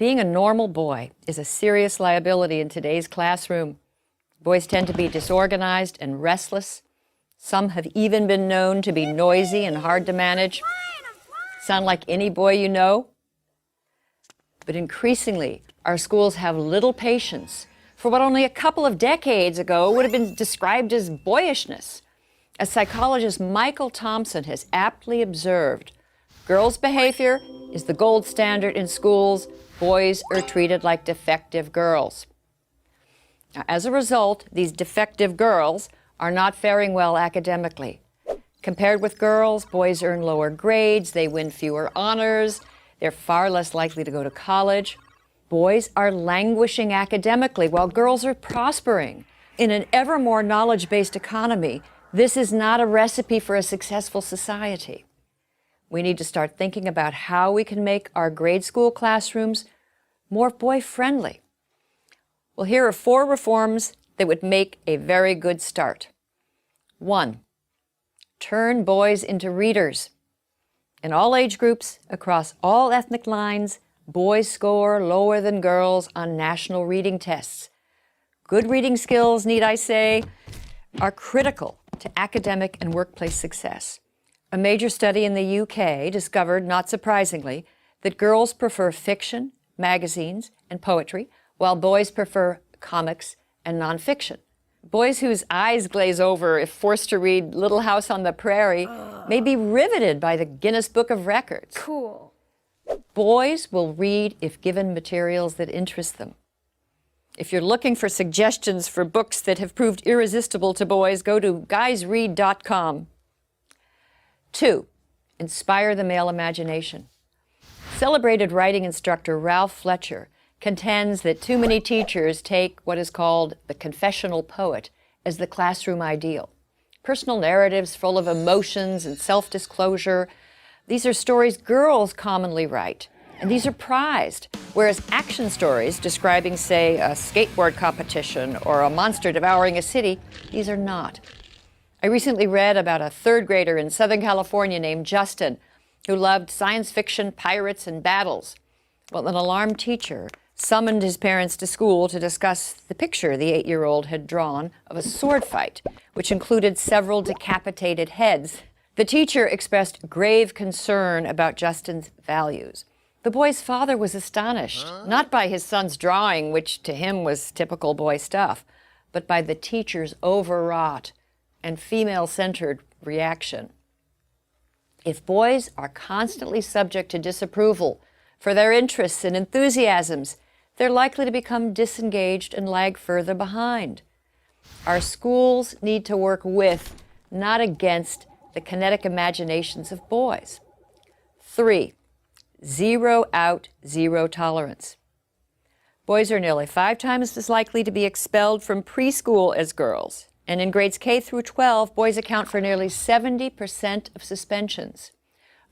Being a normal boy is a serious liability in today's classroom. Boys tend to be disorganized and restless. Some have even been known to be noisy and hard to manage. Sound like any boy you know? But increasingly, our schools have little patience for what only a couple of decades ago would have been described as boyishness. As psychologist Michael Thompson has aptly observed, girls' behavior is the gold standard in schools. Boys are treated like defective girls. Now, as a result, these defective girls are not faring well academically. Compared with girls, boys earn lower grades, they win fewer honors, they're far less likely to go to college. Boys are languishing academically while girls are prospering. In an ever more knowledge-based economy, this is not a recipe for a successful society. We need to start thinking about how we can make our grade school classrooms more boy-friendly. Well, here are 4 reforms that would make a very good start. 1, turn boys into readers. In all age groups, across all ethnic lines, boys score lower than girls on national reading tests. Good reading skills, need I say, are critical to academic and workplace success. A major study in the UK discovered, not surprisingly, that girls prefer fiction, magazines, and poetry, while boys prefer comics and nonfiction. Boys whose eyes glaze over if forced to read Little House on the Prairie may be riveted by the Guinness Book of Records. Cool. Boys will read if given materials that interest them. If you're looking for suggestions for books that have proved irresistible to boys, go to guysread.com. 2, inspire the male imagination. Celebrated writing instructor Ralph Fletcher contends that too many teachers take what is called the confessional poet as the classroom ideal. Personal narratives full of emotions and self-disclosure. These are stories girls commonly write, and these are prized, whereas action stories describing, say, a skateboard competition or a monster devouring a city, these are not. I recently read about a 3rd grader in Southern California named Justin who loved science fiction, pirates, and battles. Well, an alarmed teacher summoned his parents to school to discuss the picture the 8-year-old had drawn of a sword fight, which included several decapitated heads. The teacher expressed grave concern about Justin's values. The boy's father was astonished, not by his son's drawing, which to him was typical boy stuff, but by the teacher's overwrought and female-centered reaction. If boys are constantly subject to disapproval for their interests and enthusiasms, they're likely to become disengaged and lag further behind. Our schools need to work with, not against, the kinetic imaginations of boys. 3, zero out, zero tolerance. Boys are nearly 5 times as likely to be expelled from preschool as girls. And in grades K through 12, boys account for nearly 70% of suspensions.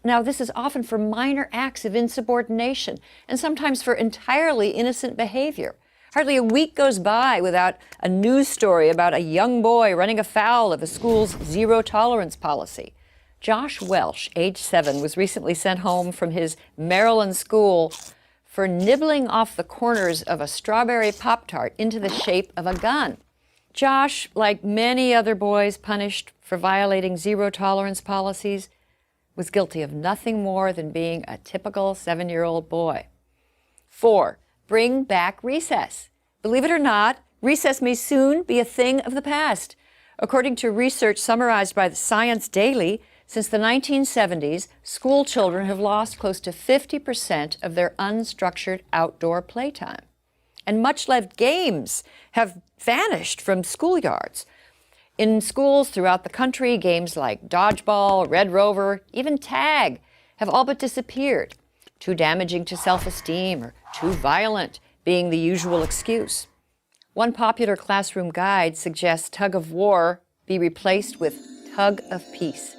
Now, this is often for minor acts of insubordination and sometimes for entirely innocent behavior. Hardly a week goes by without a news story about a young boy running afoul of the school's zero-tolerance policy. Josh Welsh, age 7, was recently sent home from his Maryland school for nibbling off the corners of a strawberry Pop-Tart into the shape of a gun. Josh, like many other boys punished for violating zero-tolerance policies, was guilty of nothing more than being a typical 7-year-old boy. 4, bring back recess. Believe it or not, recess may soon be a thing of the past. According to research summarized by the Science Daily, since the 1970s, school children have lost close to 50% of their unstructured outdoor playtime. And much-loved games have vanished from schoolyards. In schools throughout the country, games like dodgeball, Red Rover, even tag have all but disappeared. Too damaging to self-esteem or too violent being the usual excuse. One popular classroom guide suggests tug of war be replaced with tug of peace.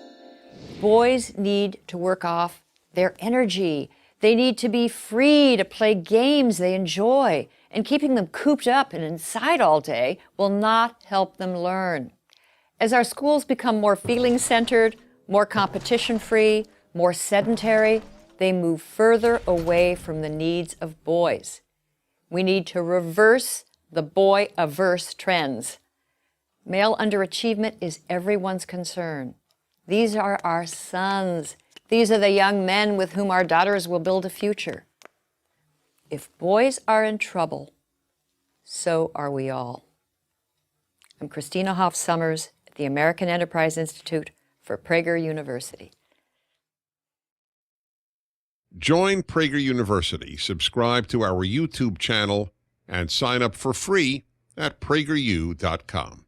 Boys need to work off their energy. They need to be free to play games they enjoy, and keeping them cooped up and inside all day will not help them learn. As our schools become more feeling-centered, more competition-free, more sedentary, they move further away from the needs of boys. We need to reverse the boy-averse trends. Male underachievement is everyone's concern. These are our sons. These are the young men with whom our daughters will build a future. If boys are in trouble, so are we all. I'm Christina Hoff Sommers at the American Enterprise Institute for Prager University. Join Prager University, subscribe to our YouTube channel, and sign up for free at prageru.com.